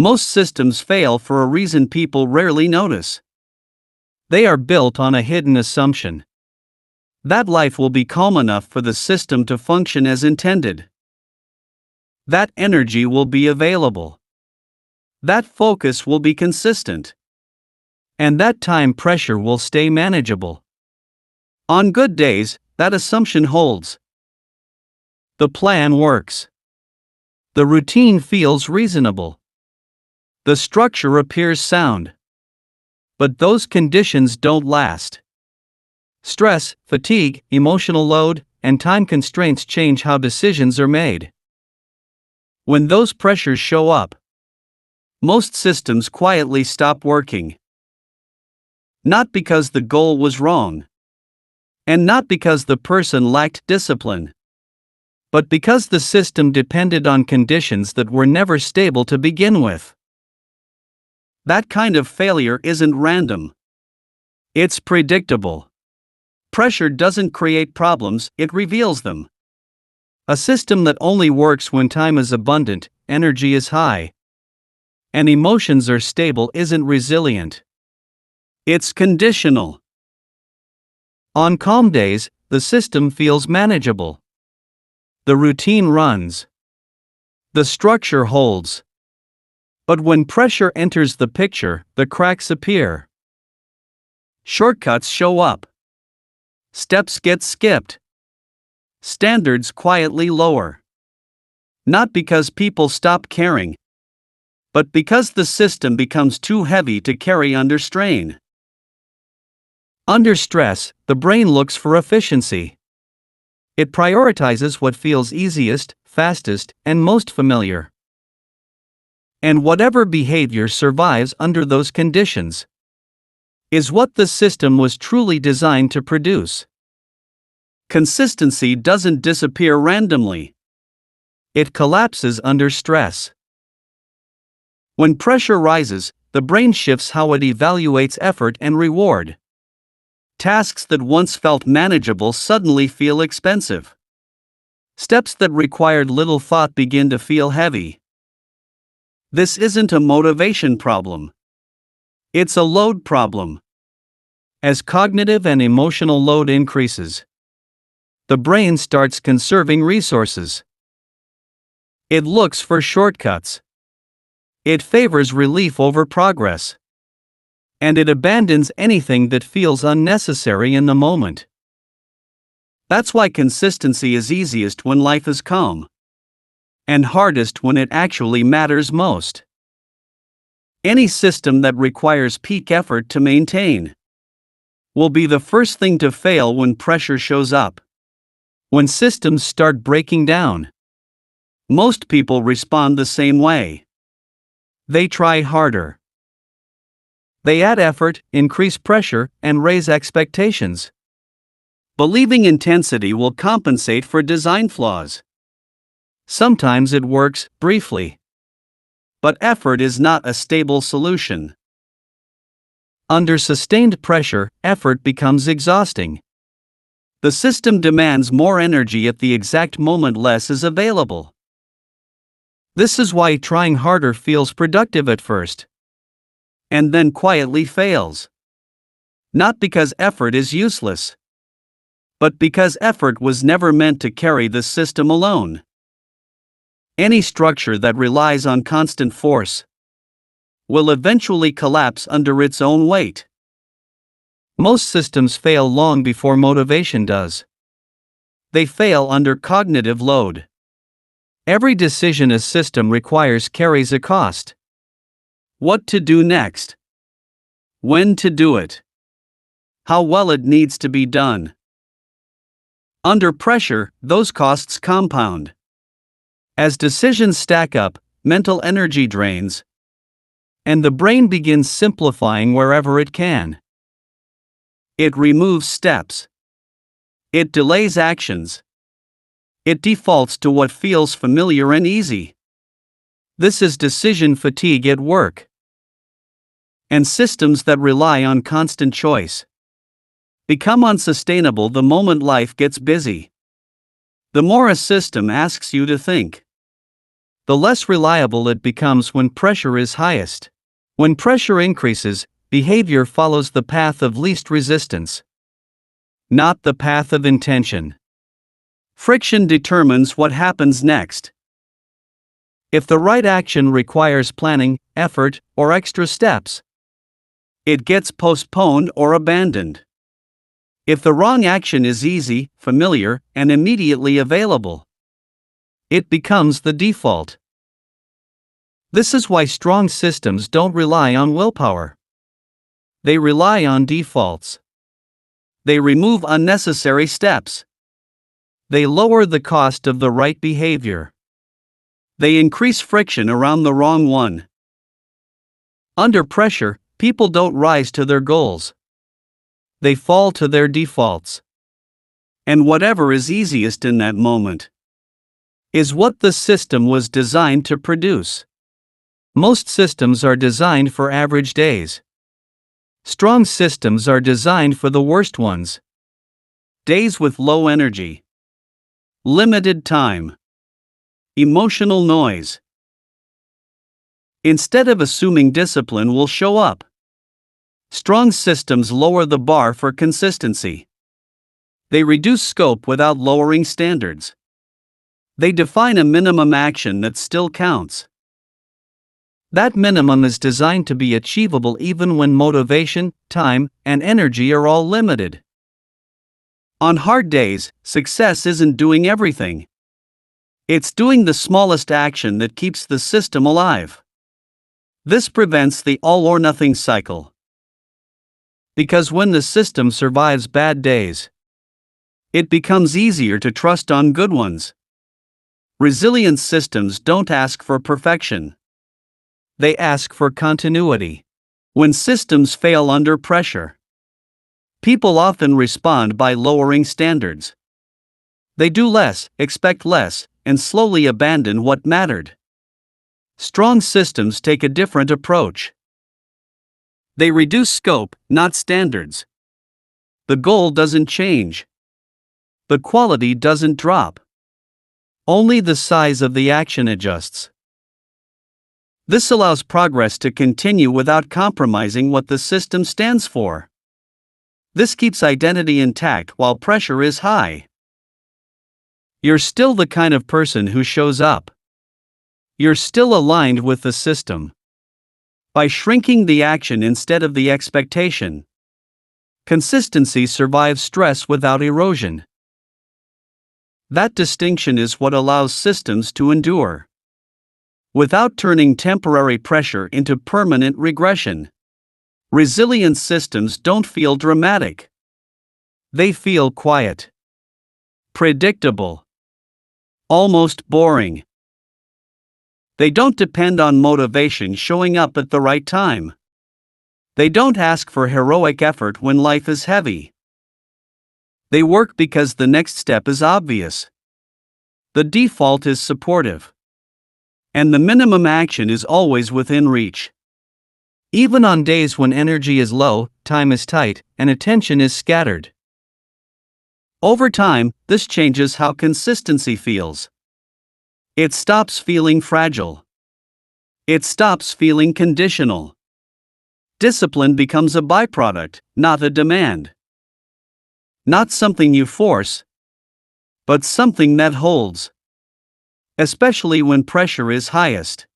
Most systems fail for a reason people rarely notice. They are built on a hidden assumption that life will be calm enough for the system to function as intended. That energy will be available. That focus will be consistent. And that time pressure will stay manageable. On good days, that assumption holds. The plan works. The routine feels reasonable. The structure appears sound. But those conditions don't last. Stress, fatigue, emotional load, and time constraints change how decisions are made. When those pressures show up, most systems quietly stop working. Not because the goal was wrong, and not because the person lacked discipline, but because the system depended on conditions that were never stable to begin with. That kind of failure isn't random. It's predictable. Pressure doesn't create problems, it reveals them. A system that only works when time is abundant, energy is high, and emotions are stable isn't resilient. It's conditional. On calm days, the system feels manageable. The routine runs. The structure holds. But when pressure enters the picture, the cracks appear. Shortcuts show up. Steps get skipped. Standards quietly lower. Not because people stop caring, but because the system becomes too heavy to carry under strain. Under stress, the brain looks for efficiency. It prioritizes what feels easiest, fastest, and most familiar. And whatever behavior survives under those conditions is what the system was truly designed to produce. Consistency doesn't disappear randomly. It collapses under stress. When pressure rises, the brain shifts how it evaluates effort and reward. Tasks that once felt manageable suddenly feel expensive. Steps that required little thought begin to feel heavy. This isn't a motivation problem. It's a load problem. As cognitive and emotional load increases, the brain starts conserving resources. It looks for shortcuts. It favors relief over progress. And it abandons anything that feels unnecessary in the moment. That's why consistency is easiest when life is calm, and hardest when it actually matters most. Any system that requires peak effort to maintain will be the first thing to fail when pressure shows up. When systems start breaking down, most people respond the same way. They try harder. They add effort, increase pressure, and raise expectations, believing intensity will compensate for design flaws. Sometimes it works, briefly. But effort is not a stable solution. Under sustained pressure, effort becomes exhausting. The system demands more energy at the exact moment less is available. This is why trying harder feels productive at first, and then quietly fails. Not because effort is useless, but because effort was never meant to carry the system alone. Any structure that relies on constant force will eventually collapse under its own weight. Most systems fail long before motivation does. They fail under cognitive load. Every decision a system requires carries a cost. What to do next? When to do it? How well it needs to be done. Under pressure, those costs compound. As decisions stack up, mental energy drains, and the brain begins simplifying wherever it can. It removes steps. It delays actions. It defaults to what feels familiar and easy. This is decision fatigue at work. And systems that rely on constant choice become unsustainable the moment life gets busy. The more a system asks you to think, the less reliable it becomes when pressure is highest. When pressure increases, behavior follows the path of least resistance, not the path of intention. Friction determines what happens next. If the right action requires planning, effort, or extra steps, it gets postponed or abandoned. If the wrong action is easy, familiar, and immediately available, it becomes the default. This is why strong systems don't rely on willpower. They rely on defaults. They remove unnecessary steps. They lower the cost of the right behavior. They increase friction around the wrong one. Under pressure, people don't rise to their goals. They fall to their defaults. And whatever is easiest in that moment is what the system was designed to produce. Most systems are designed for average days. Strong systems are designed for the worst ones. Days with low energy, limited time, emotional noise. Instead of assuming discipline will show up, strong systems lower the bar for consistency. They reduce scope without lowering standards. They define a minimum action that still counts. That minimum is designed to be achievable even when motivation, time, and energy are all limited. On hard days, success isn't doing everything. It's doing the smallest action that keeps the system alive. This prevents the all-or-nothing cycle. Because when the system survives bad days, it becomes easier to trust on good ones. Resilient systems don't ask for perfection. They ask for continuity. When systems fail under pressure, people often respond by lowering standards. They do less, expect less, and slowly abandon what mattered. Strong systems take a different approach. They reduce scope, not standards. The goal doesn't change. The quality doesn't drop. Only the size of the action adjusts. This allows progress to continue without compromising what the system stands for. This keeps identity intact while pressure is high. You're still the kind of person who shows up. You're still aligned with the system. By shrinking the action instead of the expectation, consistency survives stress without erosion. That distinction is what allows systems to endure, without turning temporary pressure into permanent regression. Resilient systems don't feel dramatic. They feel quiet, predictable, almost boring. They don't depend on motivation showing up at the right time. They don't ask for heroic effort when life is heavy. They work because the next step is obvious. The default is supportive. And the minimum action is always within reach. Even on days when energy is low, time is tight, and attention is scattered. Over time, this changes how consistency feels. It stops feeling fragile. It stops feeling conditional. Discipline becomes a byproduct, not a demand. Not something you force, but something that holds. Especially when pressure is highest.